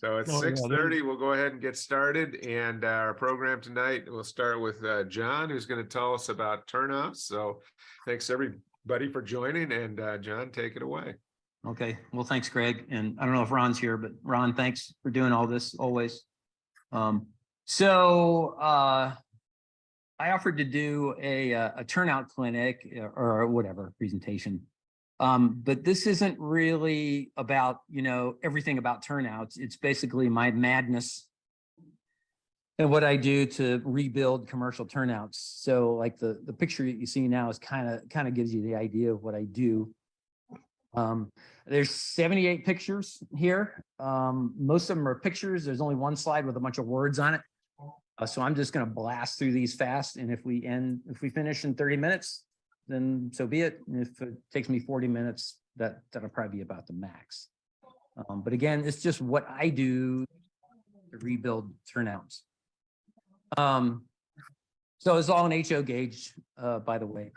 So it's 6:30. We'll go ahead and get started. And our program tonight, we'll start with John, who's going to tell us about Turnouts. So thanks everybody for joining. And John, take it away. Okay. Well, thanks, Greg. And I don't know if Ron's here, but Ron, thanks for doing all this always. I offered to do a turnout clinic or whatever presentation. But this isn't really about, everything about turnouts. It's basically my madness and what I do to rebuild commercial turnouts. So like the picture that you see now is kind of gives you the idea of what I do. There's 78 pictures here. Most of them are pictures. There's only one slide with a bunch of words on it. So I'm just going to blast through these fast. And if we finish in 30 minutes, then so be it. And if it takes me 40 minutes, that'll probably be about the max. But again, it's just what I do to rebuild turnouts. So it's all an HO gauge, by the way.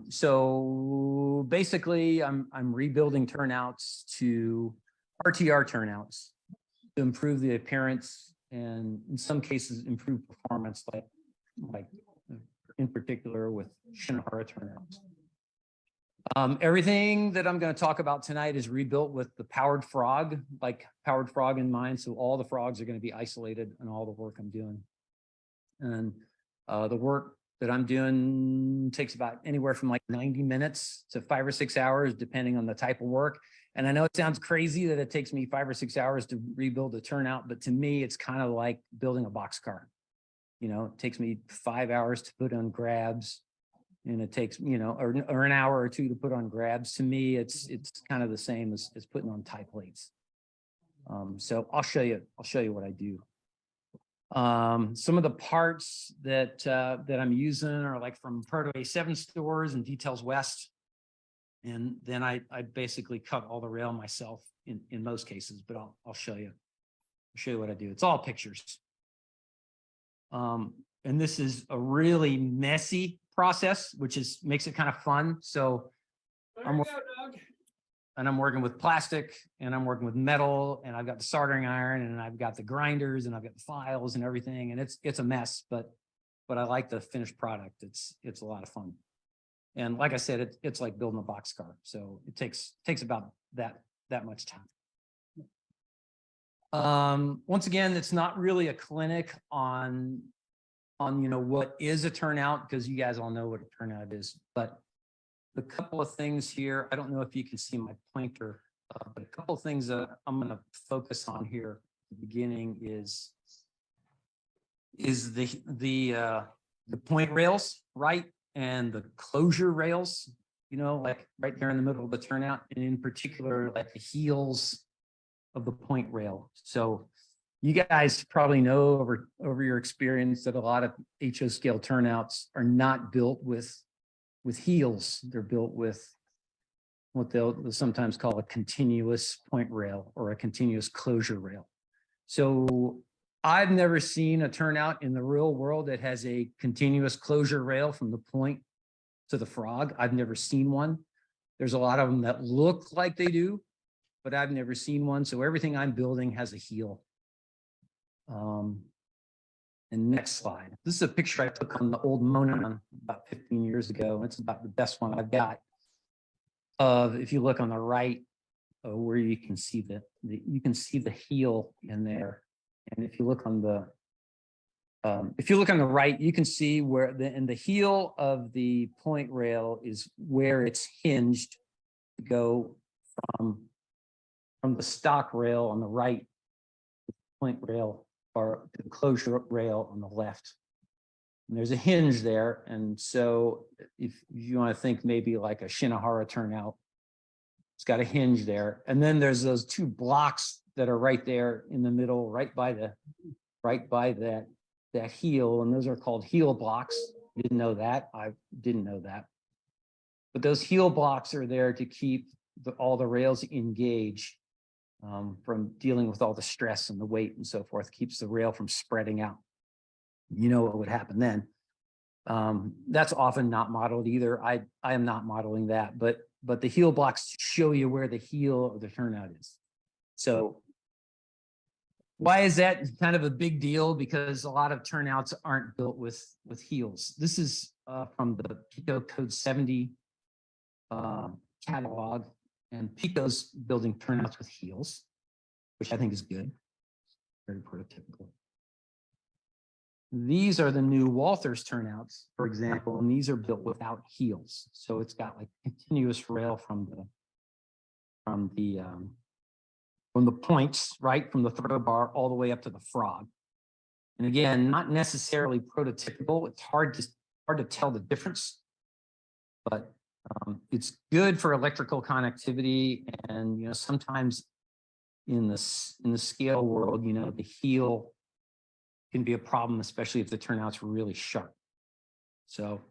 So basically I'm rebuilding turnouts to RTR turnouts to improve the appearance and in some cases improve performance, like in particular with Shinahara turnouts. Everything that I'm going to talk about tonight is rebuilt with the powered frog in mind. So all the frogs are going to be isolated in all the work I'm doing. And the work that I'm doing takes about anywhere from like 90 minutes to 5 or 6 hours, depending on the type of work. And I know it sounds crazy that it takes me 5 or 6 hours to rebuild a turnout, but to me, it's kind of like building a boxcar. It takes me 5 hours to put on grabs, and it takes, or an hour or two to put on grabs. To me, it's kind of the same as putting on tie plates. So I'll show you what I do. Some of the parts that I'm using are like from Proto A7 stores and Details West. And then I basically cut all the rail myself in most cases, but I'll show you. I'll show you what I do. It's all pictures. And this is a really messy process, which makes it kind of fun. So I'm working with plastic, and I'm working with metal, and I've got the soldering iron, and I've got the grinders, and I've got the files and everything. And it's a mess, but I like the finished product. It's a lot of fun. And like I said, it's like building a boxcar. So it takes about that much time. Once again, it's not really a clinic on what is a turnout, because you guys all know what a turnout is. But the couple of things here, I don't know if you can see my pointer, but a couple of things that I'm going to focus on here at the beginning is the point rails, right? And the closure rails, like right there in the middle of the turnout, and in particular, like the heels of the point rail. So you guys probably know over your experience that a lot of HO scale turnouts are not built with heels. They're built with what they'll sometimes call a continuous point rail or a continuous closure rail. So I've never seen a turnout in the real world that has a continuous closure rail from the point to the frog. I've never seen one. There's a lot of them that look like they do, but I've never seen one. So everything I'm building has a heel. And next slide. This is a picture I took on the old Monon about 15 years ago. It's about the best one I've got. If you look on the right, where you can see the heel in there. And if you look on the right, you can see where the heel of the point rail is where it's hinged to go from the stock rail on the right, the point rail, or the closure rail on the left. And there's a hinge there. And so if you want to think maybe like a Shinahara turnout, it's got a hinge there. And then there's those two blocks that are right there in the middle, right by that heel. And those are called heel blocks. Didn't know that. I didn't know that. But those heel blocks are there to keep all the rails engaged from dealing with all the stress and the weight and so forth, keeps the rail from spreading out. You know what would happen then. That's often not modeled either. I am not modeling that, but the heel blocks show you where the heel of the turnout is. So Why is that kind of a big deal? Because a lot of turnouts aren't built with heels. This is from the Pico Code 70 catalog, and Pico's building turnouts with heels, which I think is good. Very prototypical. These are the new Walthers turnouts, for example, and these are built without heels. So it's got like continuous rail from the points, right, from the throw bar all the way up to the frog. And again, not necessarily prototypical. It's hard to tell the difference, but it's good for electrical connectivity. And sometimes in the scale world, the heel can be a problem, especially if the turnout's really sharp. So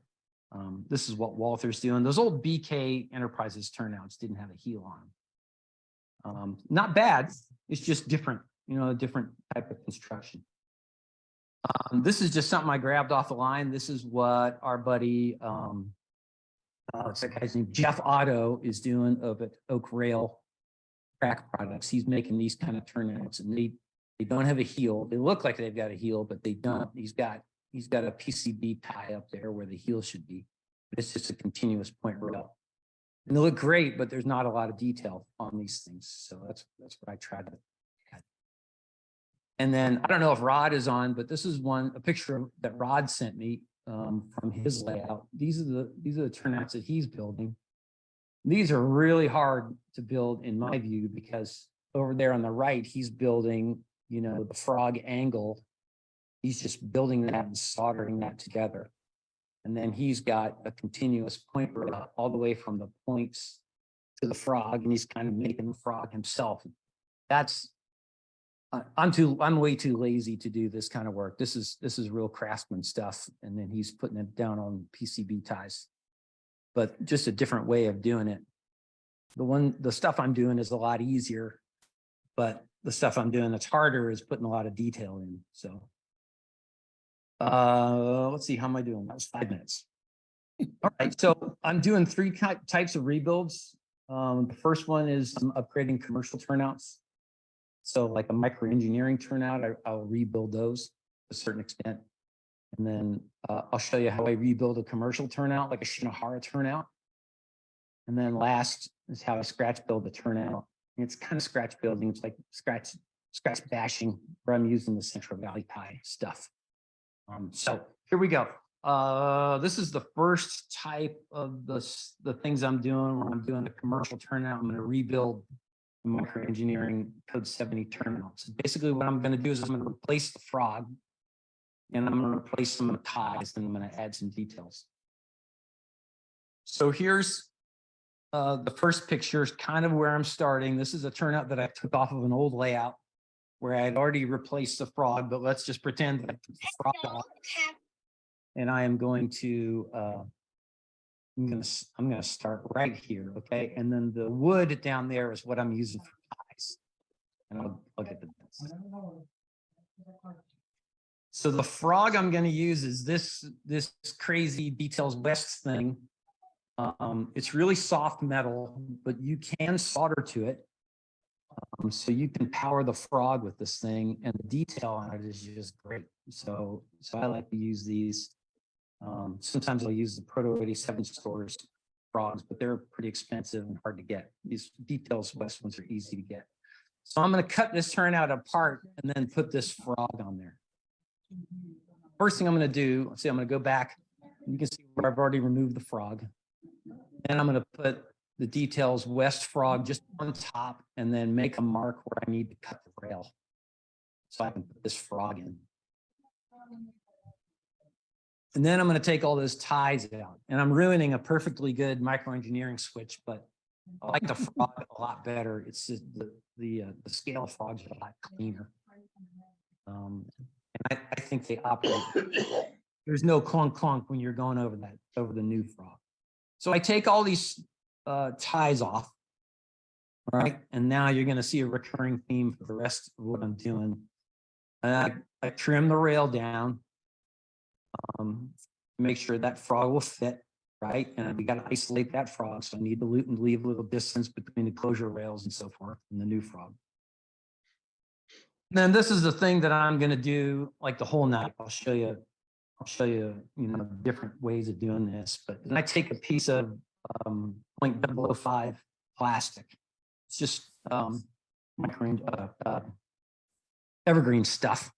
this is what Walther's doing. Those old BK Enterprises turnouts didn't have a heel on them. Not bad. It's just different, a different type of construction. This is just something I grabbed off the line. This is what our buddy, what's that guy's name? Jeff Otto is doing of at Oak Rail Track Products. He's making these kind of turnouts, and they don't have a heel. They look like they've got a heel, but they don't. He's got a PCB tie up there where the heel should be. But it's just a continuous point rail. And they look great, but there's not a lot of detail on these things. So that's what I tried to add. And then I don't know if Rod is on, but this is a picture that Rod sent me from his layout. These are the turnouts that he's building. These are really hard to build in my view, because over there on the right, he's building, the frog angle. He's just building that and soldering that together. And then he's got a continuous point rail all the way from the points to the frog, and he's kind of making the frog himself. That's I'm way too lazy to do this kind of work. This is real craftsman stuff, and then he's putting it down on PCB ties, but just a different way of doing it. The stuff I'm doing is a lot easier, but the stuff I'm doing that's harder is putting a lot of detail in. So let's see, how am I doing? That was 5 minutes. All right, so I'm doing 3 types of rebuilds. The first one is I'm upgrading commercial turnouts. So like a micro engineering turnout, I'll rebuild those to a certain extent. And then I'll show you how I rebuild a commercial turnout, like a Shinahara turnout. And then last is how I scratch build the turnout. And it's kind of scratch building. It's like scratch bashing, where I'm using the Central Valley tie stuff. So here we go. This is the first type of the things I'm doing when I'm doing a commercial turnout. I'm going to rebuild the micro engineering code 70 turnout. So basically what I'm going to do is I'm going to replace the frog, and I'm going to replace some of the ties, and I'm going to add some details. So here's the first picture, is kind of where I'm starting. This is a turnout that I took off of an old layout where I had already replaced the frog, but let's just pretend that I took the frog off. And I am going to, I'm going to start right here, okay? And then the wood down there is what I'm using for ties. And I'll get to this. So the frog I'm going to use is this crazy Details West thing. It's really soft metal, but you can solder to it. So you can power the frog with this thing, and the detail on it is just great. So I like to use these. Sometimes I'll use the Proto 87 stores frogs, but they're pretty expensive and hard to get. These Details West ones are easy to get. So I'm going to cut this turnout apart and then put this frog on there. First thing I'm going to do, let's see, I'm going to go back. You can see where I've already removed the frog. And I'm going to put the Details West frog just on top, and then make a mark where I need to cut the rail, so I can put this frog in. And then I'm going to take all those ties out, and I'm ruining a perfectly good microengineering switch, but I like the frog a lot better. It's just the scale frogs are a lot cleaner. And I think they operate. There's no clunk clunk when you're going over the new frog. So I take all these ties off, all right? And now you're going to see a recurring theme for the rest of what I'm doing. And I trim the rail down, make sure that frog will fit, right? And we got to isolate that frog, so I need to leave a little distance between the closure rails and so forth and the new frog. Then this is the thing that I'm gonna do like the whole night. I'll show you, different ways of doing this, but then I take a piece of 0.005 plastic. It's just micro evergreen stuff.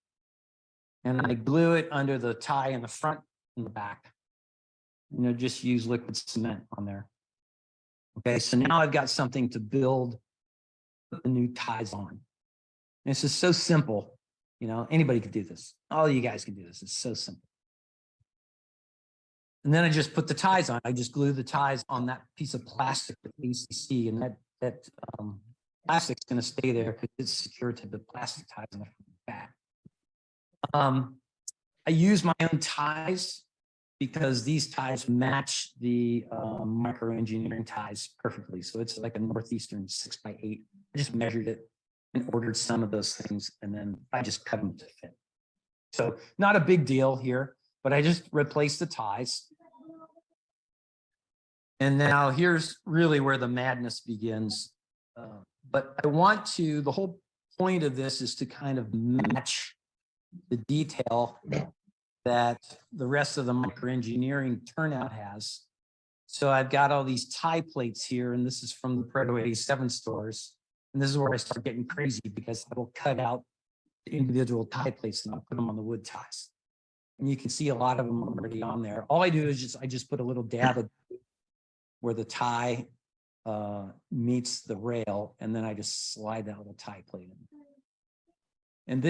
And I glue it under the tie in the front and the back. Just use liquid cement on there. Okay, so now I've got something to build the new ties on. And this is so simple. Anybody could do this. All you guys can do this. It's so simple. And then I just put the ties on. I just glue the ties on that piece of plastic that you see, and that plastic's going to stay there because it's secured to the plastic ties on the back. I use my own ties because these ties match the micro engineering ties perfectly. So it's like a Northeastern 6x8. I just measured it and ordered some of those things, and then I just cut them to fit. So not a big deal here, but I just replaced the ties. And now here's really where the madness begins. But I want to, the whole point of this is to kind of match the detail that the rest of the microengineering turnout has. So I've got all these tie plates here, and this is from the Proto 87 stores. And this is where I start getting crazy because I will cut out the individual tie plates and I'll put them on the wood ties. And you can see a lot of them already on there. All I do is I just put a little dab of where the tie meets the rail, and then I just slide that little tie plate in. And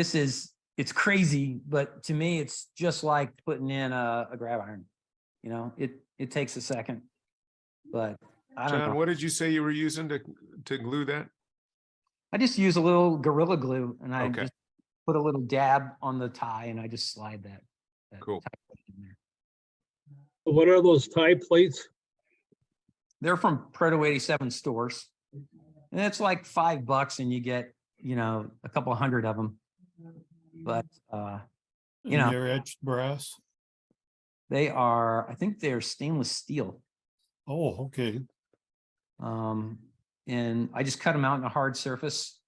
it's crazy, but to me, it's just like putting in a grab iron. It takes a second, but I don't know. John, what did you say you were using to glue that? I just use a little Gorilla Glue, and I just put a little dab on the tie, and I just slide that cool. tie plate in there. What are those tie plates? They're from Proto 87 stores, and it's like $5, and you get a couple hundred of them. But they're etched brass. They are, I think they're stainless steel. Oh, okay. And I just cut them out in a hard surface,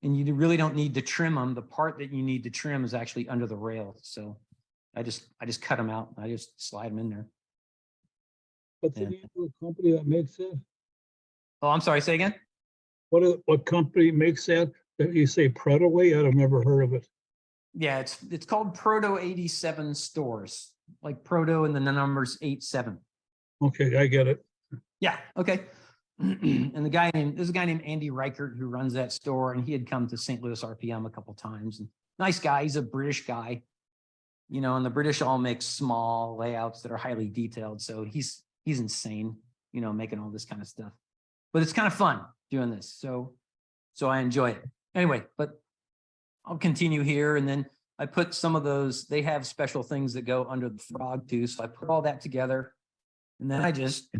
and you really don't need to trim them. The part that you need to trim is actually under the rail. So I just cut them out. And I just slide them in there. What's the name of the company that makes that? Oh, I'm sorry. Say again. What company makes that? That you say Protoway? I've never heard of it. Yeah, it's called Proto 87 stores, like Proto and the numbers 87. Okay, I get it. Yeah. Okay. And there's a guy named Andy Reichert who runs that store, and he had come to St. Louis RPM a couple times. And nice guy. He's a British guy, and the British all make small layouts that are highly detailed. So he's insane, making all this kind of stuff. But it's kind of fun doing this. So I enjoy it. Anyway, but I'll continue here. And then I put some of those, they have special things that go under the frog too. So I put all that together, and then I just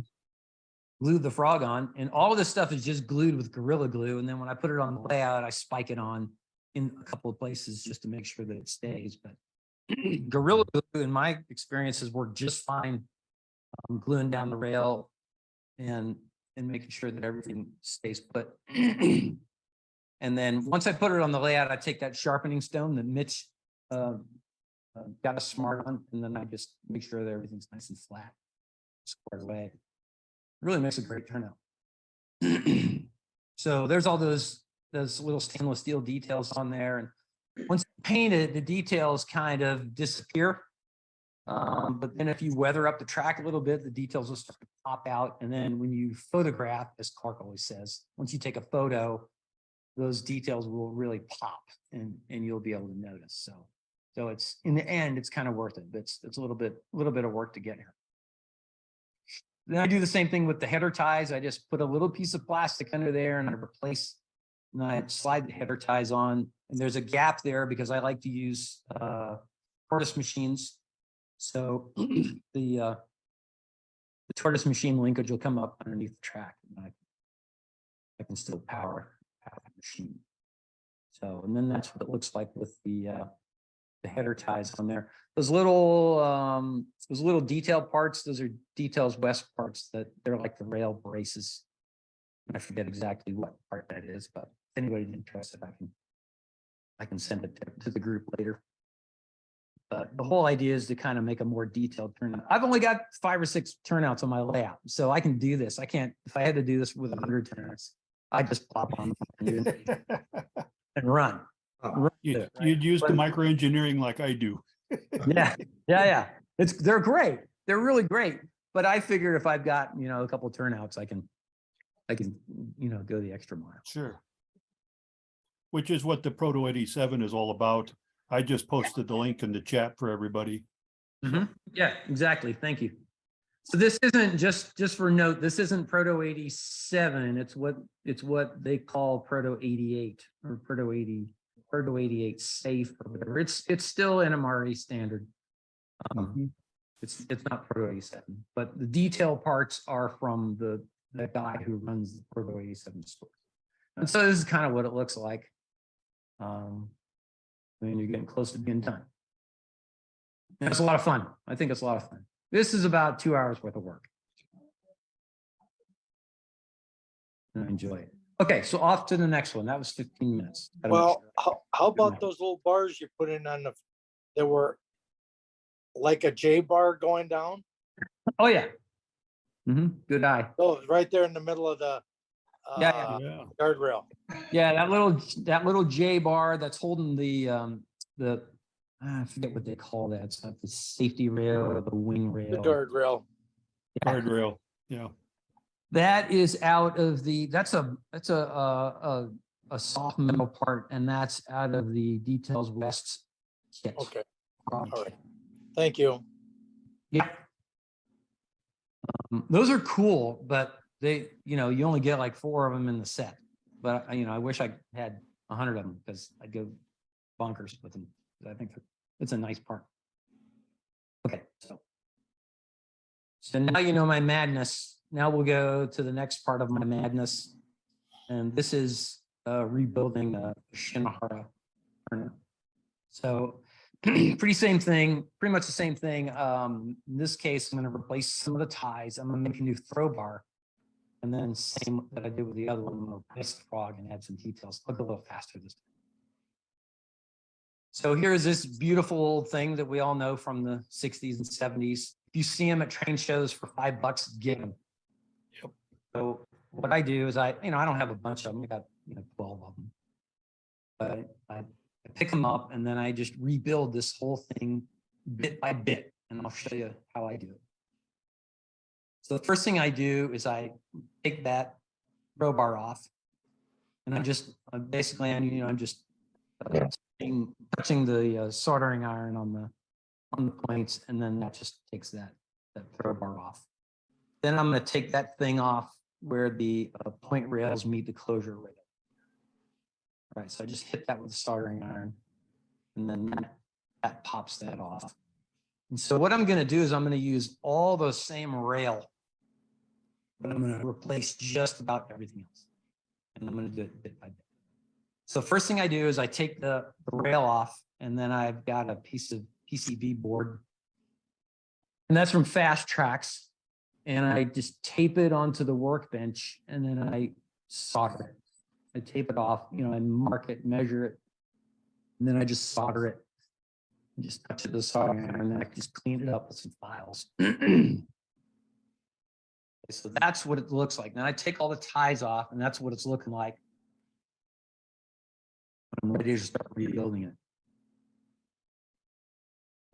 glued the frog on, and all of this stuff is just glued with Gorilla Glue. And then when I put it on the layout, I spike it on in a couple of places just to make sure that it stays. But Gorilla Glue, in my experience, has worked just fine. Gluing down the rail and making sure that everything stays put. And then once I put it on the layout, I take that sharpening stone that Mitch got us smart on, and then I just make sure that everything's nice and flat, squared away. It really makes a great turnout. So there's all those little stainless steel details on there, and once you paint it, the details kind of disappear. But then if you weather up the track a little bit, the details will start to pop out. And then when you photograph, as Clark always says, once you take a photo, those details will really pop, and you'll be able to notice. So it's, in the end, it's kind of worth it. It's a little bit of work to get here. Then I do the same thing with the header ties. I just put a little piece of plastic under there, and I slide the header ties on. And there's a gap there because I like to use tortoise machines. So the tortoise machine linkage will come up underneath the track, and I can still power the machine. So, and then that's what it looks like with the header ties on there. Those little detail parts, those are Details West parts that they're like the rail braces. I forget exactly what part that is, but if anybody's interested, I can send it to the group later. But the whole idea is to kind of make a more detailed turnout. I've only got 5 or 6 turnouts on my layout, so I can do this. I can't, if I had to do this with 100 turnouts, I just plop on and run. You'd use the But- microengineering like I do. Yeah. They're great. They're really great. But I figure if I've got, a couple turnouts, I can, go the extra mile. Sure. Which is what the Proto 87 is all about. I just posted the link in the chat for everybody. Yeah, exactly. Thank you. So this isn't just for note, this isn't Proto 87. It's what they call Proto 88 or Proto 88 safe or whatever. It's still NMRA standard. It's not Proto 87, but the detail parts are from the guy who runs the Proto 87 store. And so this is kind of what it looks like. When you're getting close to being done. And it's a lot of fun. I think it's a lot of fun. This is about 2 hours worth of work. And I enjoy it. Okay, so off to the next one. That was 15 minutes. Well, how about those little bars you put in on there were like a J bar going down? Oh yeah. Good eye. Oh, right there in the middle of the Yeah. Yeah. guardrail. Yeah, that little J bar that's holding the I forget what they call that. It's not the safety rail or the wing rail. The guardrail. Guardrail. Yeah. That is out of that's a soft metal part, and that's out of the Details West kit. Okay. All right. Thank you. Yeah. Those are cool, but they, you only get like 4 of them in the set. But I wish I had 100 of them because I'd go bonkers with them. I think it's a nice part. Okay, so now you know my madness. Now we'll go to the next part of my madness, and this is rebuilding a Shinahara turnout. So pretty much the same thing. In this case, I'm going to replace some of the ties. I'm going to make a new throw bar. And then same that I did with the other one, I'm going to replace the frog and add some details. I'll go a little faster this time. So here's this beautiful thing that we all know from the 60s and 70s. If you see them at train shows for $5, get them. Yep. So what I do is I don't have a bunch of them. I got 12 of them. But I pick them up and then I just rebuild this whole thing bit by bit. And I'll show you how I do it. So the first thing I do is I take that crowbar off, and I'm just touching the soldering iron on the points, and then that just takes that crowbar off. Then I'm going to take that thing off where the point rails meet the closure rail. All right, so I just hit that with the soldering iron, and then that pops that off. And so what I'm going to do is I'm going to use all the same rail, but I'm going to replace just about everything else. And I'm going to do it bit by bit. So first thing I do is I take the rail off, and then I've got a piece of PCB board. And that's from Fast Tracks. And I just tape it onto the workbench, and then I solder it. I tape it off, I mark it, measure it, and then I just solder it. Just touch it with the soldering iron, and then I just clean it up with some files. So that's what it looks like. Now I take all the ties off, and that's what it's looking like. I'm ready to start rebuilding it.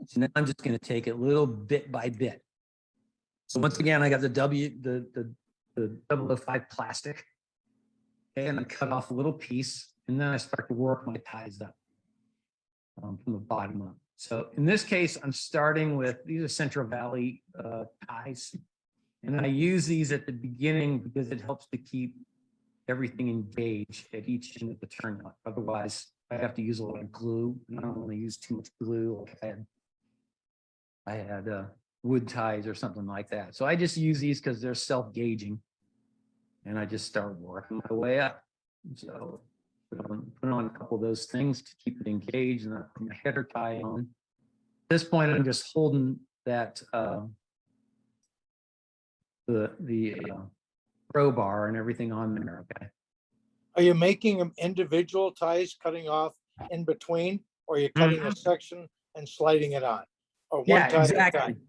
So now I'm just going to take it little bit by bit. So once again, I got the 005 plastic. Okay, and I cut off a little piece, and then I start to work my ties up from the bottom up. So in this case, I'm starting with these are Central Valley ties. And I use these at the beginning because it helps to keep everything engaged at each end of the turnout. Otherwise, I have to use a lot of glue. And I don't want to use too much glue. Like I had wood ties or something like that. So I just use these because they're self-gauging. And I just start working my way up. So put on a couple of those things to keep it engaged, and I put my header tie on. At this point, I'm just holding that the crowbar and everything on there. Okay. Are you making them individual ties, cutting off in between, or you're cutting a section and sliding it on? Or one Yeah, tie at a exactly. time?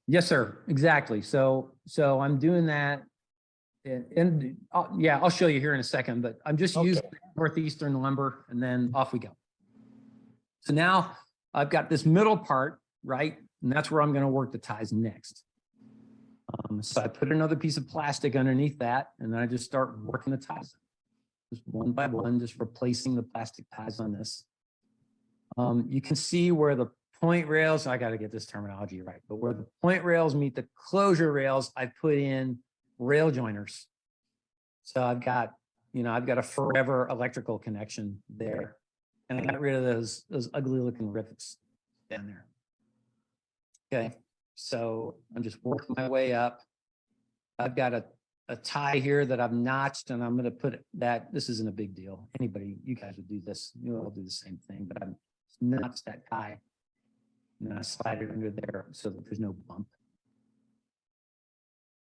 Yes, sir. Exactly. So I'm doing that. And yeah, I'll show you here in a second, but I'm just using Okay. Northeastern lumber and then off we go. So now I've got this middle part, right? And that's where I'm going to work the ties next. So I put another piece of plastic underneath that, and then I just start working the ties. Just one by one, just replacing the plastic ties on this. You can see where the point rails, I got to get this terminology right, but where the point rails meet the closure rails, I put in rail joiners. So I've got a forever electrical connection there. And I got rid of those ugly looking rivets down there. Okay, so I'm just working my way up. I've got a tie here that I've notched, and I'm going to put that. This isn't a big deal. You guys would do this. You'll all do the same thing, but I've notched that tie. And then I slide it under there so that there's no bump.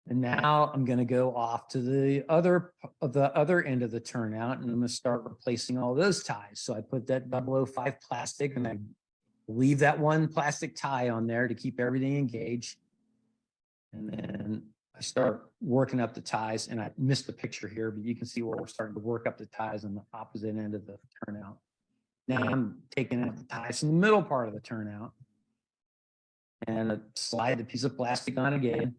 And now I'm going to go off to the other end of the turnout, and I'm going to start replacing all those ties. So I put that 005 plastic, and I leave that one plastic tie on there to keep everything engaged. And then I start working up the ties, and I missed the picture here, but you can see where we're starting to work up the ties on the opposite end of the turnout. Now I'm taking out the ties in the middle part of the turnout, and I slide the piece of plastic on again.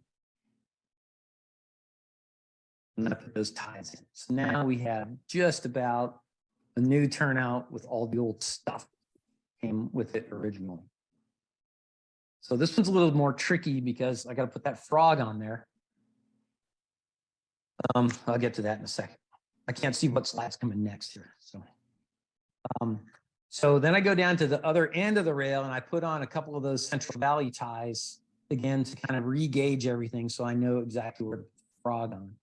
And I put those ties in. So now we have just about a new turnout with all the old stuff that came with it originally. So this one's a little more tricky because I got to put that frog on there. I'll get to that in a second. I can't see what slide's coming next here. So then I go down to the other end of the rail, and I put on a couple of those Central Valley ties again to kind of re-gauge everything so I know exactly where to put the frog on.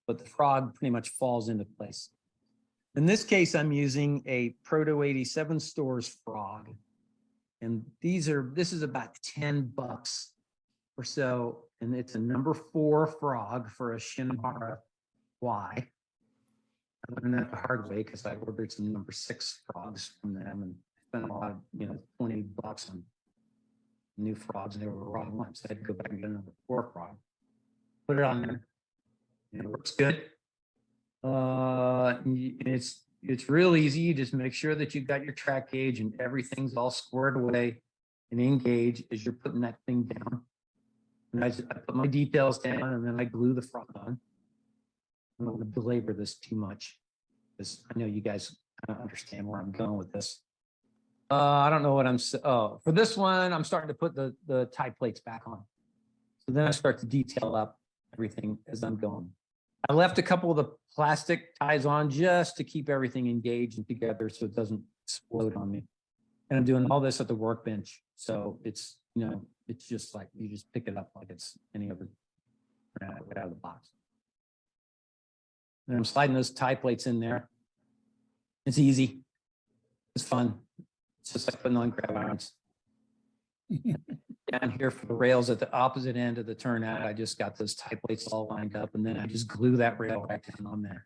But the frog pretty much falls into place. In this case, I'm using a Proto 87 stores frog. And this is about $10 or so. And it's a number 4 frog for a Shinahara Y. I learned that the hard way because I ordered some number 6 frogs from them and spent a lot of, $20 on new frogs, and they were the wrong ones. So I had to go back and get a number 4 frog. Put it on there. It works good. It's real easy. You just make sure that you've got your track gauge and everything's all squared away and engaged as you're putting that thing down. And I put my details down, and then I glue the frog on. I don't want to belabor this too much because I know you guys kind of understand where I'm going with this. I don't know what for this one, I'm starting to put the tie plates back on. So then I start to detail up everything as I'm going. I left a couple of the plastic ties on just to keep everything engaged and together so it doesn't explode on me. And I'm doing all this at the workbench. So it's just like you just pick it up like it's any other right out of the box. And I'm sliding those tie plates in there. It's easy. It's fun. It's just like putting on grab irons. Down here for the rails at the opposite end of the turnout, I just got those tie plates all lined up, and then I just glue that rail right down on there.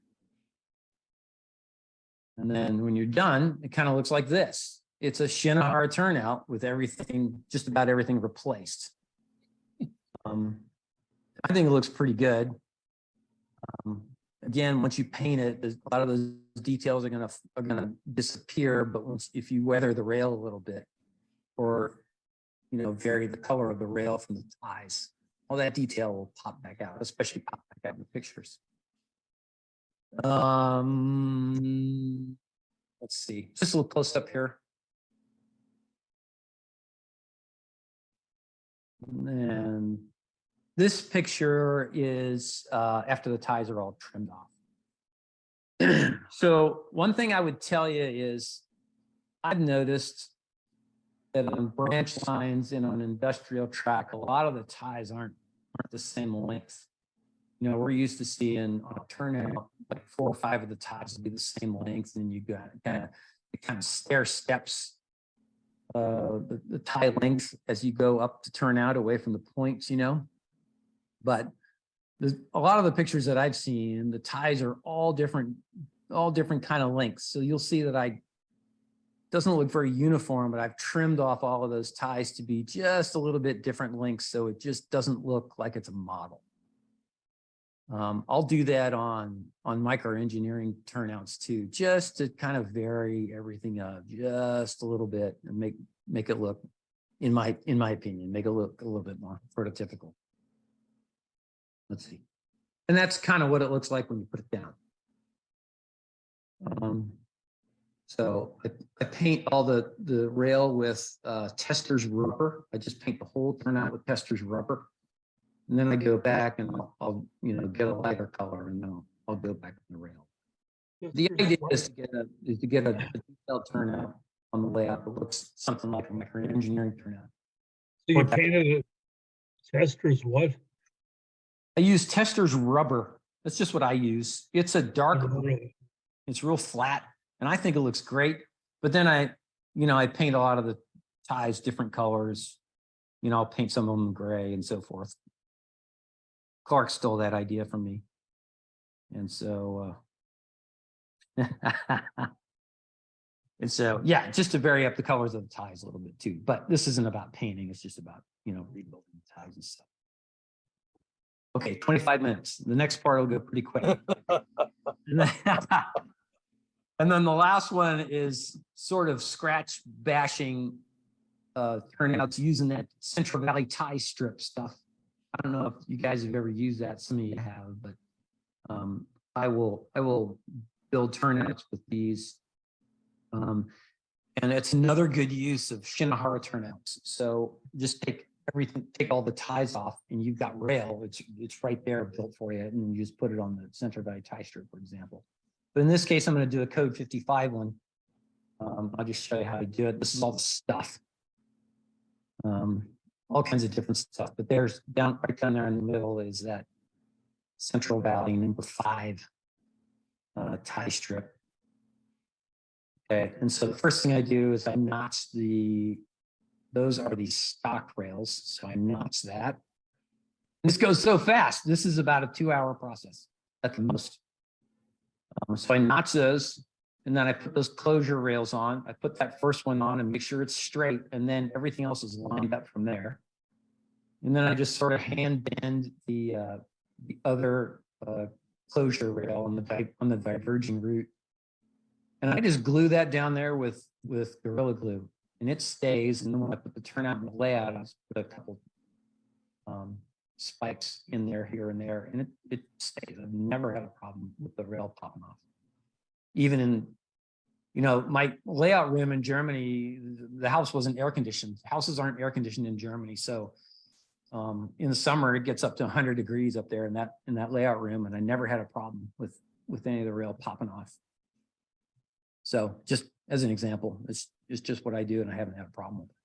And then when you're done, it kind of looks like this. It's a Shinahara turnout with everything, just about everything replaced. I think it looks pretty good. Again, once you paint it, a lot of those details are gonna disappear. But if you weather the rail a little bit, or vary the color of the rail from the ties, all that detail will pop back out, especially pop back out in the pictures. Let's see, just a little close up here. And this picture is after the ties are all trimmed off. So one thing I would tell you is I've noticed that on branch lines and on industrial track, a lot of the ties aren't the same length. We're used to seeing on a turnout like 4 or 5 of the ties will be the same length, and you got kind of stair steps the tie length as you go up to turnout away from the points, But a lot of the pictures that I've seen, the ties are all different kind of lengths. So you'll see that I doesn't look very uniform, but I've trimmed off all of those ties to be just a little bit different lengths, so it just doesn't look like it's a model. I'll do that on micro engineering turnouts too, just to kind of vary everything up just a little bit and make it look, in my opinion, make it look a little bit more prototypical. Let's see. And that's kind of what it looks like when you put it down. So I paint all the rail with Tester's rubber. I just paint the whole turnout with Tester's rubber. And then I go back and I'll get a lighter color, and then I'll go back to the rail. The idea is to get a detailed turnout on the layout that looks something like a micro engineering turnout. So you painted it, Tester's what? I use Tester's rubber. That's just what I use. It's a dark, it's real flat, and I think it looks great. But then I paint a lot of the ties different colors. I'll paint some of them gray and so forth. Clark stole that idea from me. And so, yeah, just to vary up the colors of the ties a little bit too. But this isn't about painting. It's just about, rebuilding the ties and stuff. Okay, 25 minutes. The next part will go pretty quick. And then the last one is sort of scratch bashing turnouts using that Central Valley tie strip stuff. I don't know if you guys have ever used that. Some of you have, but I will build turnouts with these. And it's another good use of Shinahara turnouts. So just take all the ties off, and you've got rail. It's right there built for you, and you just put it on the Central Valley tie strip, for example. But in this case, I'm going to do a code 55 one. I'll just show you how to do it. This is all the stuff. All kinds of different stuff, but there's right down there in the middle is that Central Valley number 5 tie strip. Okay, and so the first thing I do is I notch those are the stock rails, so I notch that. This goes so fast. This is about a 2-hour process at the most. So I notch those, and then I put those closure rails on. I put that first one on and make sure it's straight, and then everything else is lined up from there. And then I just sort of hand bend the other closure rail on the diverging route, and I just glue that down there with Gorilla Glue, and it stays. And then when I put the turnout in the layout, I just put a couple spikes in there, here and there, and it stays. I've never had a problem with the rail popping off. Even in, my layout room in Germany, the house wasn't air conditioned. Houses aren't air conditioned in Germany, so in the summer it gets up to 100 degrees up there in that layout room, and I never had a problem with any of the rail popping off. So just as an example, it's just what I do, and I haven't had a problem with it.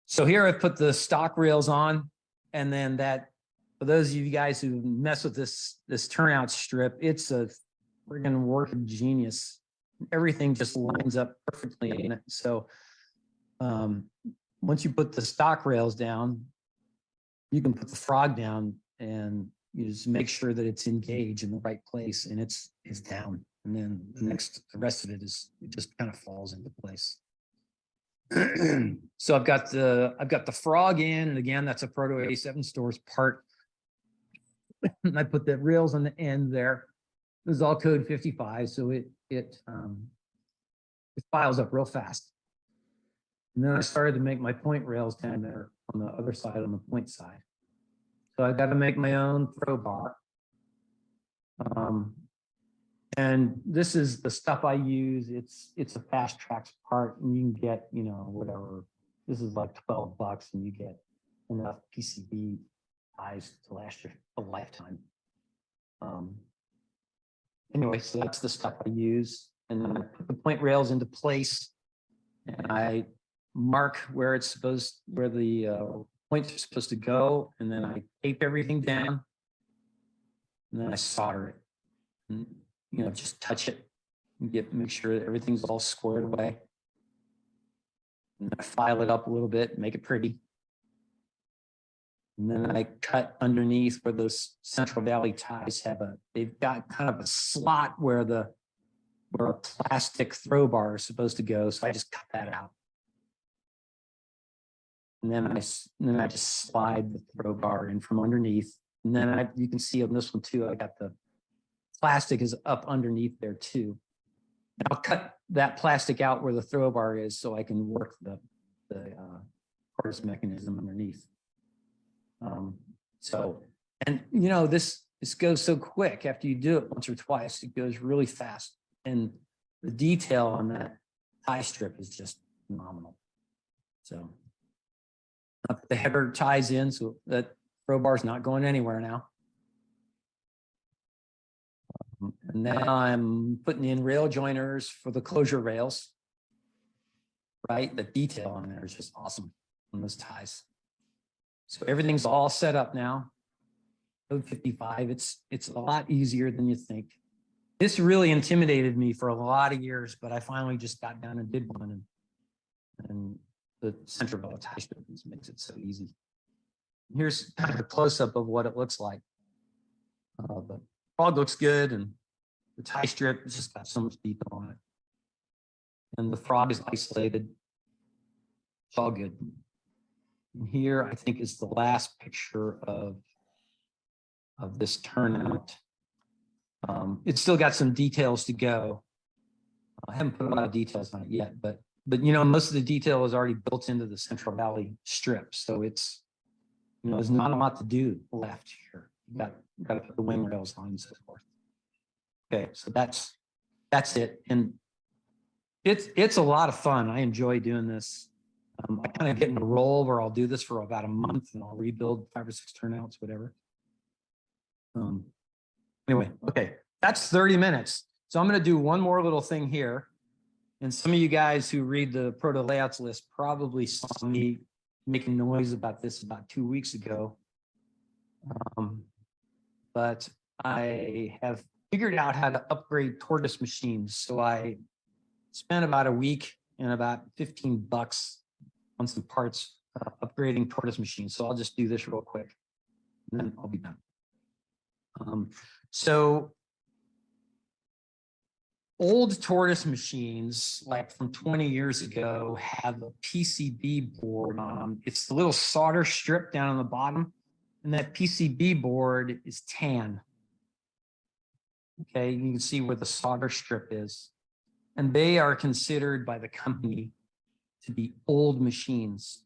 So here I've put the stock rails on, and then for those of you guys who mess with this turnout strip, it's a friggin' work of genius. Everything just lines up perfectly in it. So once you put the stock rails down, you can put the frog down, and you just make sure that it's engaged in the right place, and it's down. And then the rest of it just kind of falls into place. So I've got the frog in, and again, that's a Proto 87 stores part. And I put the rails on the end there. This is all code 55, so it files up real fast. And then I started to make my point rails down there on the other side, on the point side. So I got to make my own throw bar. And this is the stuff I use. It's a Fast Tracks part, and you can get, whatever. This is like $12, and you get enough PCB ties to last you a lifetime. Anyway, so that's the stuff I use. And then I put the point rails into place, and I mark where the points are supposed to go, and then I tape everything down, and then I solder it. And, just touch it and make sure that everything's all squared away. And I file it up a little bit, make it pretty. And then I cut underneath where those Central Valley ties they've got kind of a slot where the where a plastic throw bar is supposed to go. So I just cut that out. And then I just slide the throw bar in from underneath. And then you can see on this one too, I got the plastic is up underneath there too. And I'll cut that plastic out where the throw bar is so I can work the tortoise mechanism underneath. And you know, this goes so quick after you do it once or twice, it goes really fast. And the detail on that tie strip is just phenomenal. So the header ties in so that throw bar is not going anywhere now. And then I'm putting in rail joiners for the closure rails, right? The detail on there is just awesome on those ties. So everything's all set up now. Code 55, it's a lot easier than you think. This really intimidated me for a lot of years, but I finally just got down and did one, and the central tie strip makes it so easy. Here's kind of a close-up of what it looks like. The frog looks good, and the tie strip has just got so much detail on it. And the frog is isolated. It's all good. And here, I think, is the last picture of this turnout. It's still got some details to go. I haven't put a lot of details on it yet, but you know, most of the detail is already built into the Central Valley strip. So it's, you know, there's not a lot to do left here. You got to put the wing rails on and so forth. Okay, so that's it. And it's a lot of fun. I enjoy doing this. I kind of get in a role where I'll do this for about a month and I'll rebuild 5 or 6 turnouts, whatever. Anyway, okay, that's 30 minutes. So I'm going to do one more little thing here. And some of you guys who read the proto layouts list probably saw me making noise about this about 2 weeks ago. But I have figured out how to upgrade tortoise machines. So I spent about a week and about $15 on some parts upgrading tortoise machines. So I'll just do this real quick and then I'll be done. So old tortoise machines, like from 20 years ago, have a PCB board on them. It's the little solder strip down on the bottom, and that PCB board is tan. Okay, you can see where the solder strip is. And they are considered by the company to be old machines.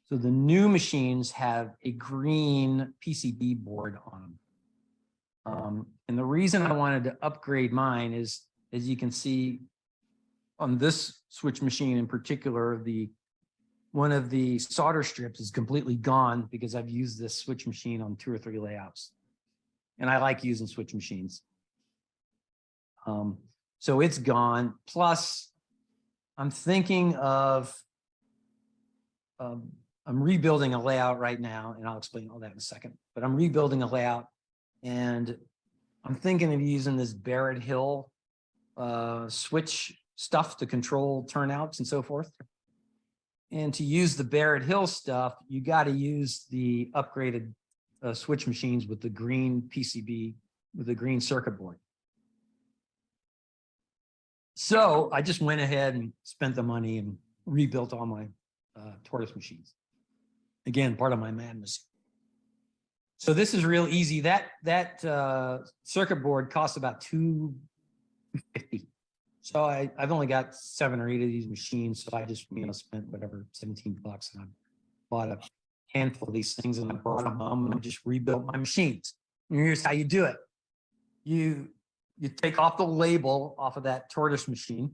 So the new machines have a green PCB board on them. And the reason I wanted to upgrade mine is, as you can see on this switch machine in particular, one of the solder strips is completely gone because I've used this switch machine on 2 or 3 layouts. And I like using switch machines. So it's gone. Plus, I'm thinking of, I'm rebuilding a layout right now, and I'll explain all that in a second, but I'm rebuilding a layout and I'm thinking of using this Barrett Hill switch stuff to control turnouts and so forth. And to use the Barrett Hill stuff, you got to use the upgraded switch machines with the green PCB, with the green circuit board. So I just went ahead and spent the money and rebuilt all my tortoise machines. Again, part of my madness. So this is real easy. That circuit board costs about $250. So I've only got 7 or 8 of these machines. So I just spent whatever $17, and I bought a handful of these things and I brought them home and I just rebuilt my machines. And here's how you do it. You take off the label off of that tortoise machine,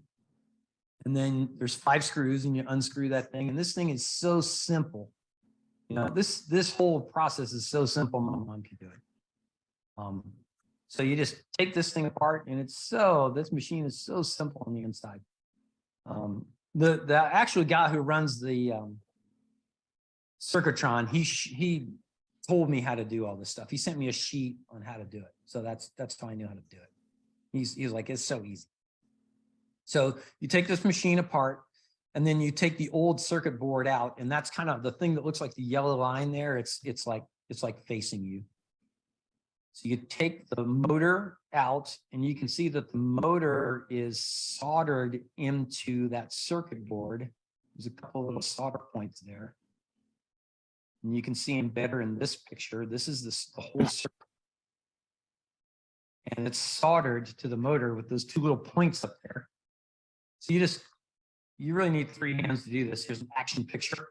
and then there's 5 screws, and you unscrew that thing. And this thing is so simple. You know, this whole process is so simple, my mom can do it. So you just take this thing apart, and this machine is so simple on the inside. The actual guy who runs the Circuitron, he told me how to do all this stuff. He sent me a sheet on how to do it. So that's how I knew how to do it. He's like, it's so easy. So you take this machine apart, and then you take the old circuit board out, and that's kind of the thing that looks like the yellow line there. It's like facing you. So you take the motor out and you can see that the motor is soldered into that circuit board. There's a couple of little solder points there. And you can see them better in this picture. This is the whole circuit. And it's soldered to the motor with those two little points up there. So you really need 3 hands to do this. Here's an action picture.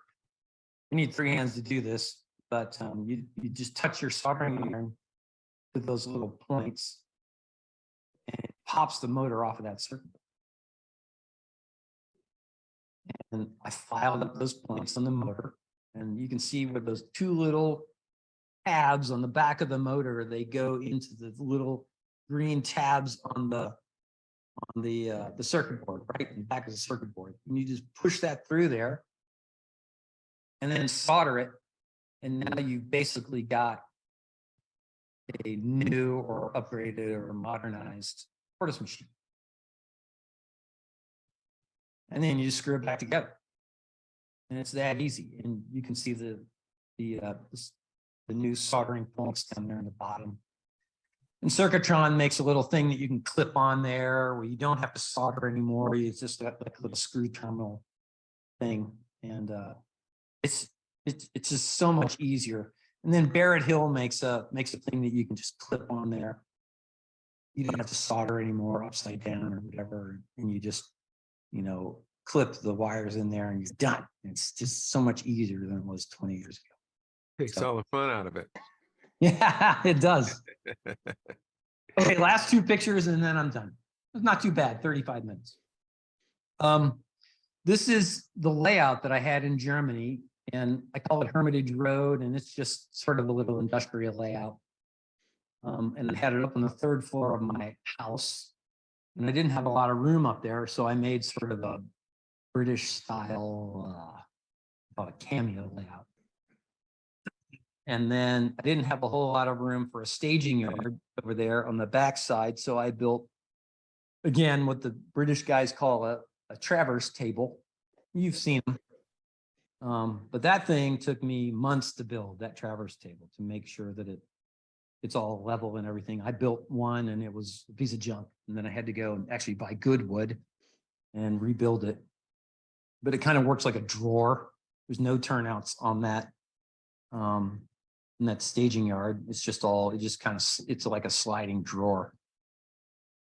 You need 3 hands to do this, but you just touch your soldering iron to those little points and it pops the motor off of that circuit. And I filed up those points on the motor, and you can see where those 2 little tabs on the back of the motor, they go into the little green tabs on the circuit board, right in the back of the circuit board. And you just push that through there and then solder it. And now you basically got a new or upgraded or modernized tortoise machine. And then you just screw it back together. And it's that easy. And you can see the new soldering points down there in the bottom. And Circuitron makes a little thing that you can clip on there where you don't have to solder anymore. It's just got like a little screw terminal thing. And it's just so much easier. And then Barrett Hill makes a thing that you can just clip on there. You don't have to solder anymore upside down or whatever. And you just, clip the wires in there and you're done. It's just so much easier than it was 20 years ago. Takes all the fun out of it. Yeah, it does. Okay, last 2 pictures and then I'm done. It's not too bad, 35 minutes. This is the layout that I had in Germany, and I call it Hermitage Road, and it's just sort of a little industrial layout. And I had it up on the 3rd floor of my house, and I didn't have a lot of room up there, so I made sort of a British style, called a cameo layout. And then I didn't have a whole lot of room for a staging yard over there on the backside. So I built, again, what the British guys call a traverse table. You've seen them. But that thing took me months to build, that traverse table, to make sure that it's all level and everything. I built one and it was a piece of junk. And then I had to go and actually buy good wood and rebuild it. But it kind of works like a drawer. There's no turnouts on that. In that staging yard, it's just it's like a sliding drawer.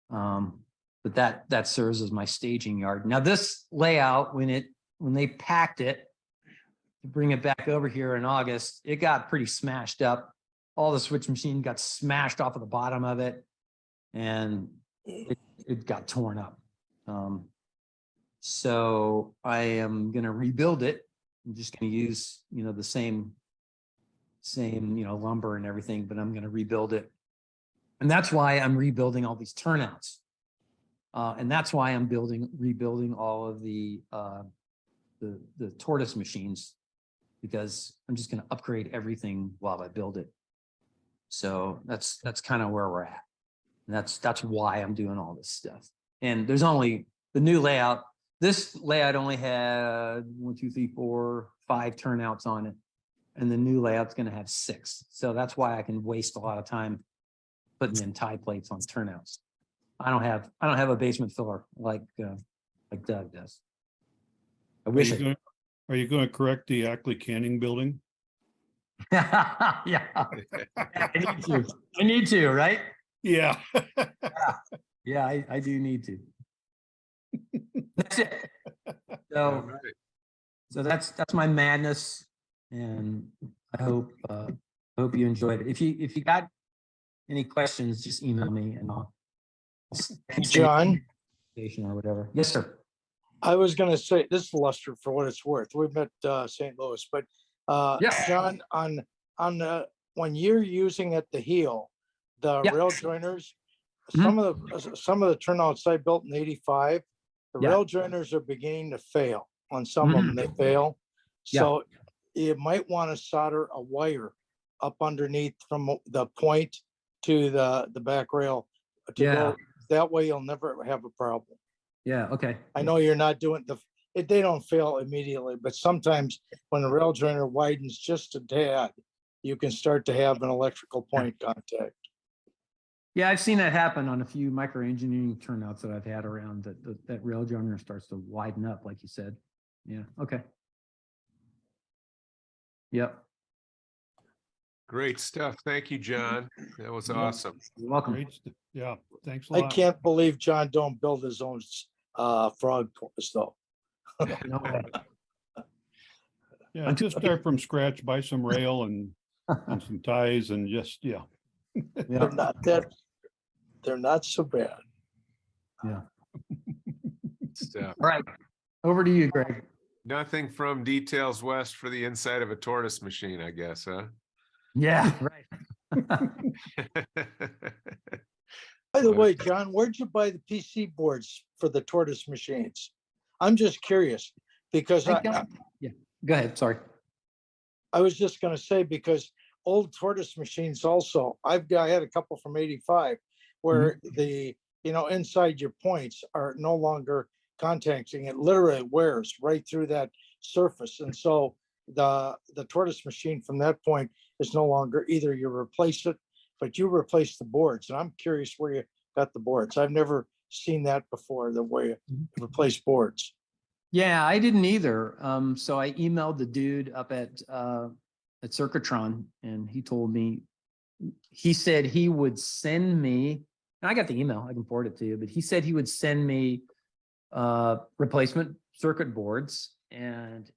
But that serves as my staging yard. Now this layout, when they packed it to bring it back over here in August, it got pretty smashed up. All the switch machine got smashed off of the bottom of it, and it got torn up. So I am going to rebuild it. I'm just going to use the same lumber and everything, but I'm going to rebuild it. And that's why I'm rebuilding all these turnouts. And that's why I'm rebuilding all of the tortoise machines, because I'm just going to upgrade everything while I build it. So that's kind of where we're at. And that's why I'm doing all this stuff. And there's only the new layout. This layout only had 1, 2, 3, 4, 5 turnouts on it. And the new layout's going to have 6. So that's why I can waste a lot of time putting in tie plates on turnouts. I don't have a basement filler like Doug does. I wish it. Are you going to correct the Ackley Canning building? Yeah. I need to, right? Yeah. Yeah, I do need to. That's it. All So that's my madness, and I hope you enjoyed it. If you got any questions, just email me and I'll John, or whatever. Yes, sir. I was gonna say, this is Lester for what it's worth. We've met St. Louis, but Yeah. John, on when you're using at the heel, the Yeah. rail joiners, Mhm. some of the turnouts I built in '85, the Yeah. rail joiners are beginning to fail. On some of them, they fail. Yeah. So you might want to solder a wire up underneath from the point to the back rail to Yeah. go. That way you'll never have a problem. Yeah. Okay. I know you're not doing they don't fail immediately, but sometimes when the rail joiner widens just a tad, you can start to have an electrical point contact. Yeah, I've seen that happen on a few micro engineering turnouts that I've had around that rail joiner starts to widen up, like you said. Yeah, okay. Yep, Great stuff. Thank you, John. That was Yeah. awesome. you're welcome. Great. Yeah, thanks a I lot. can't believe John don't build his own frog tortoise though. No way. Yeah, just start from scratch, buy some rail and some ties and just, yeah. They're not so bad. Yeah. Stuff. All right, over to you, Greg. Nothing from Details West for the inside of a tortoise machine, I guess, huh? Yeah, right. By the way, John, where'd you buy the PC boards for the tortoise machines? I'm just curious because Yeah, go ahead, sorry. I was just gonna say, because old tortoise machines also, I had a couple from 85 where the, inside your points are no longer contacting. It literally wears right through that surface. And so the tortoise machine from that point is no longer, either you replace it, but you replace the boards. And I'm curious where you got the boards. I've never seen that before, the way you replace boards. Yeah, I didn't either. So I emailed the dude up at Circuitron, and he told me, he said he would send me, and I got the email, I can forward it to you, but he said he would send me replacement circuit boards, and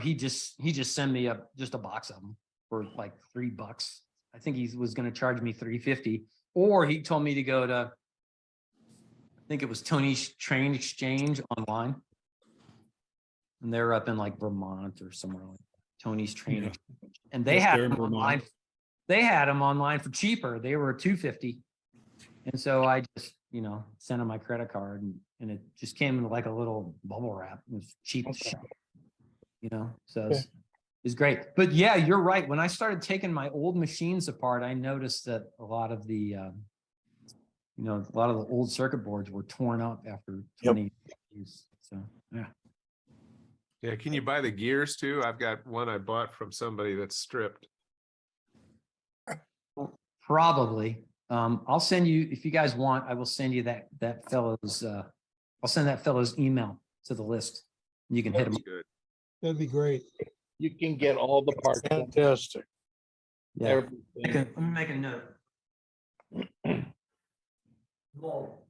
he just sent me just a box of them for like $3. I think he was going to charge me $3.50, or he told me to go to, I think it was Tony's Train Exchange online, and they're up in like Vermont or somewhere like that. Tony's Train Yeah. Exchange, and they Yes, had they're in them Vermont. online. They had them online for cheaper. They were $2.50, and so I just sent him my credit card, and it just came in like a little bubble wrap. It was cheap as shit, so it's great. But yeah, you're right. When I started taking my old machines apart, I noticed that a lot of the old circuit boards were torn up after 20 years. So yeah. Yeah, can you buy the gears too? I've got one I bought from somebody that's stripped. Probably. I'll send you, if you guys want, I will send you that fellow's I'll send that fellow's email to the list. You can hit him. That's good. That'd be great. You can get all the parts. Fantastic. Yeah. Everything. Let me make a note. Well,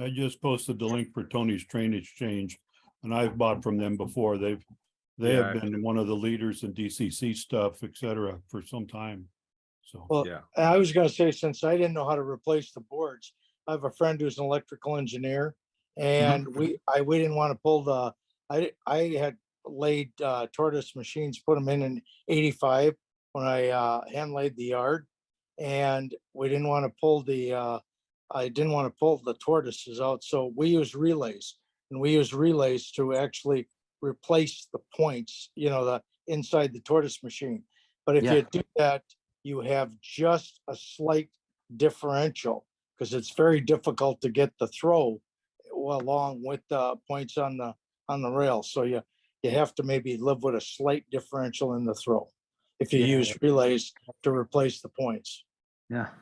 I just posted the link for Tony's Train Exchange, and I've bought from them before. They Yeah, have been one of the leaders in DCC stuff, et cetera, for some time. So, Well, Yeah. I was gonna say, since I didn't know how to replace the boards, I have a friend who's an electrical engineer. And we didn't want to pull I had laid tortoise machines, put them in 85 when I hand laid the yard. And we didn't want to pull I didn't want to pull the tortoises out. So we use relays, and we use relays to actually replace the points, the inside the tortoise machine. But if Yeah. you do that, you have just a slight differential, because it's very difficult to get the throw along with the points on the rail. So you have to maybe live with a slight differential in the throw if you Yeah. use relays to replace the points. Yeah.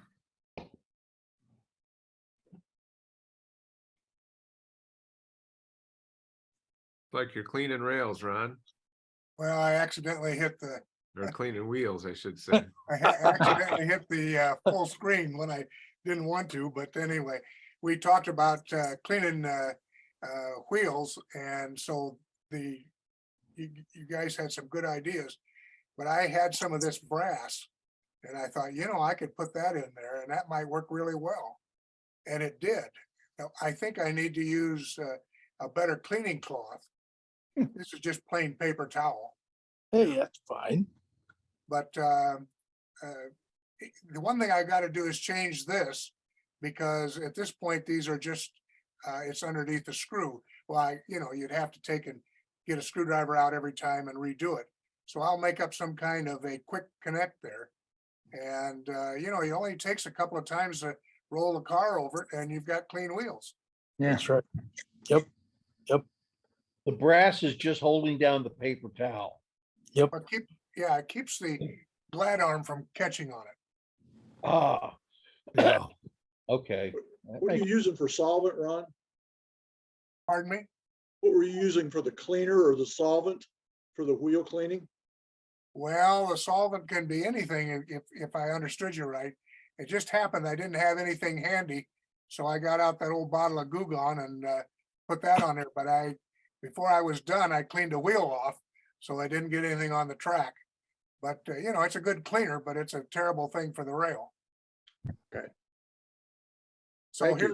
Like you're cleaning rails, Ron, Well, I accidentally hit or cleaning wheels, I should say. accidentally hit the full screen when I didn't want to, but anyway, we talked about cleaning wheels, and so you guys had some good ideas, but I had some of this brass, and I thought, I could put that in there, and that might work really well, and it did. Now, I think I need to use a better cleaning cloth. This is just plain paper towel. Hey, that's fine. But the one thing I got to do is change this, because at this point, these are just, it's underneath the screw. Well, you'd have to take and get a screwdriver out every time and redo it. So I'll make up some kind of a quick connect there. And, it only takes a couple of times to roll the car over it, and you've got clean wheels. Yeah. That's right. Yep. The brass is just holding down the paper towel. But it keeps glad arm from catching on it. Ah, Yeah. okay. What are you using for solvent, Ron? Pardon me? What were you using for the cleaner or the solvent for the wheel cleaning? Well, the solvent can be anything if I understood you right. It just happened I didn't have anything handy, so I got out that old bottle of Goo Gone and put that on there. But before I was done, I cleaned the wheel off, so I didn't get anything on the track. But you know, it's a good cleaner, but it's a terrible thing for the rail. Okay. So Thank you.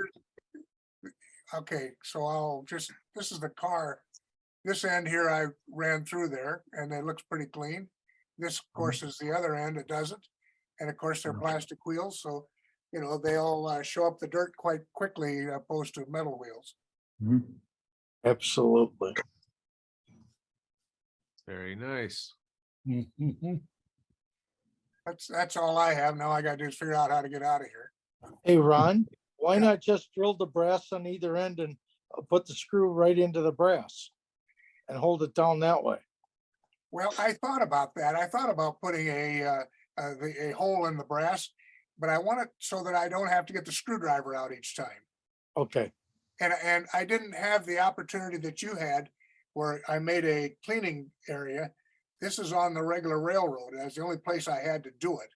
here, okay, so this is the car. This end here, I ran through there and it looks pretty clean. This, of course, is the other end, it doesn't. And of course, they're plastic wheels, so, you know, they'll show up the dirt quite quickly opposed to metal wheels. Absolutely. Very nice. Mhm. That's all I have. Now I gotta do is figure out how to get out of here. Hey, Ron, why Yeah. not just drill the brass on either end and put the screw right into the brass and hold it down that way? Well, I thought about that. I thought about putting a hole in the brass, but I want it so that I don't have to get the screwdriver out each time. Okay, And I didn't have the opportunity that you had where I made a cleaning area. This is on the regular railroad. That's the only place I had to do it.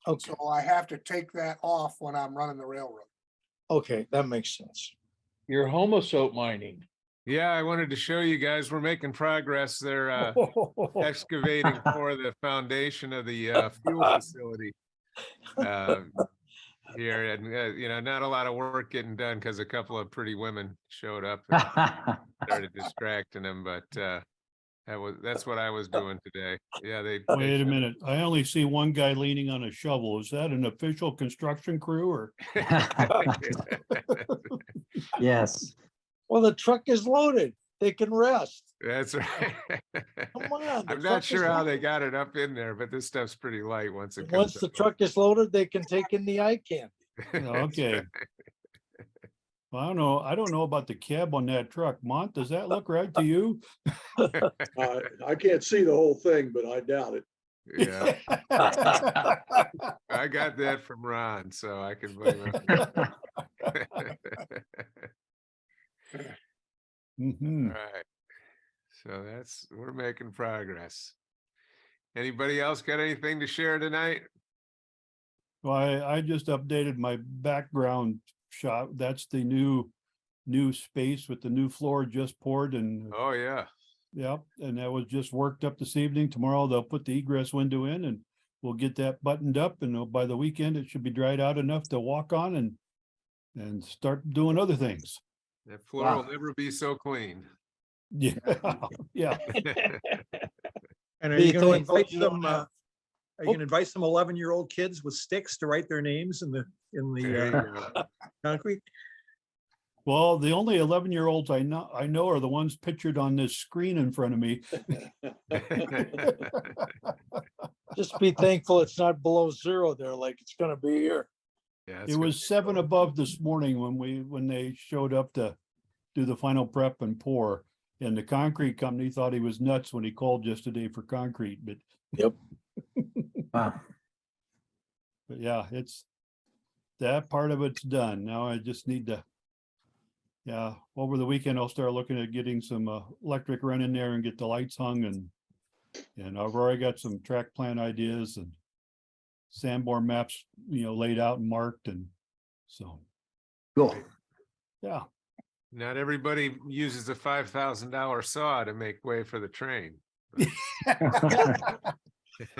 okay, So I have to take that off when I'm running the railroad. okay, that makes sense. You're homosoap mining. Yeah, I wanted to show you guys, we're making progress. They're excavating for the foundation of the fuel facility. Here, and you know, not a lot of work getting done because a couple of pretty women showed up and started distracting them, but that's what I was doing today. Yeah, they Wait a minute. I only see one guy leaning on a shovel. Is that an official construction crew or? Yes. Well, the truck is loaded. They can rest. That's right. Come on, the I'm truck not is sure how they loaded. got it up in there, but this stuff's pretty light once it Once comes the up. truck is loaded, they can take in the eye candy. That's Okay. right. Well, I don't know. I don't know about the cab on that truck. Mont, does that look right to you? I can't see the whole thing, but I doubt it. Yeah, I got that from Ron, so I can blame him. Mhm. Right. So we're making progress. Anybody else got anything to share tonight? Well, I just updated my background shot. That's the new space with the new floor just poured and Oh, yeah. yep. And that was just worked up this evening. Tomorrow they'll put the egress window in and we'll get that buttoned up and by the weekend it should be dried out enough to walk on and start doing other things. That floor Wow. will never be so clean. Yeah, yeah. And are Do you you gonna think invite you don't some, have- are you gonna invite some 11-year-old kids with sticks to write their names in There you the go. concrete? Well, the only 11-year-olds I know are the ones pictured on this screen in front of me. Just be thankful it's not below zero there like it's gonna be here. Yeah, It it's gonna was be 7 cool. above this morning when they showed up to do the final prep and pour. And the concrete company thought he was nuts when he called yesterday for concrete, but Wow. yeah, that part of it's done. Now I just need to, yeah, over the weekend, I'll start looking at getting some electric run in there and get the lights hung and I've already got some track plan ideas and Sanborn maps, laid out and marked and so, Cool. yeah. Not everybody uses a $5,000 saw to make way for the train.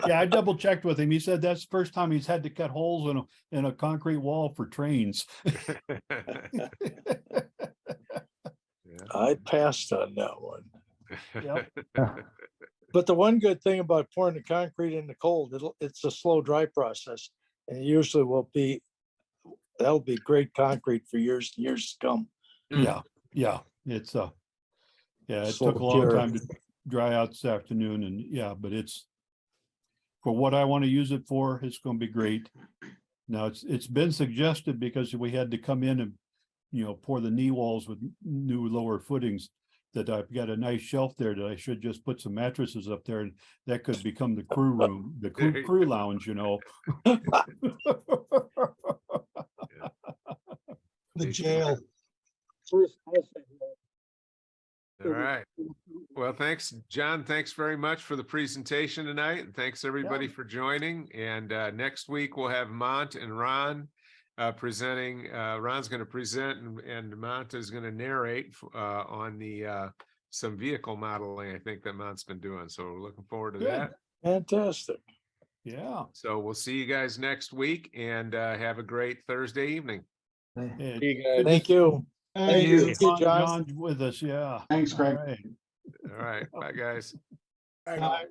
Yeah, I double checked with him. He said that's the first time he's had to cut holes in a concrete wall for trains. Yeah. I passed on that one. Yep. But the one good thing about pouring the concrete in the cold, it's a slow dry process. And it usually that'll be great concrete for years and years to come. Yeah, it's it Slow took a long cure. time to dry out this afternoon and yeah, but it's for what I want to use it for, it's going to be great. Now it's been suggested because we had to come in and pour the knee walls with new lower footings. that I've got a nice shelf there that I should just put some mattresses up there and that could become the crew room, the There you crew lounge, you know. The jail. All right. Well, thanks, John. Thanks very much for the presentation tonight. And thanks everybody for joining. And next week we'll have Mont and Ron presenting. Ron's going to present and Mont is going to narrate on the some vehicle modeling, I think that Mont's been doing. So we're looking forward to Good. that. Fantastic. Yeah. So we'll see you guys next week and have a great Thursday evening. Hey, See you guys. Thank you. Thank you. you. Thank you, John. John's with us, yeah. Thanks, Craig. All right. All right. Bye, guys. I know. Bye.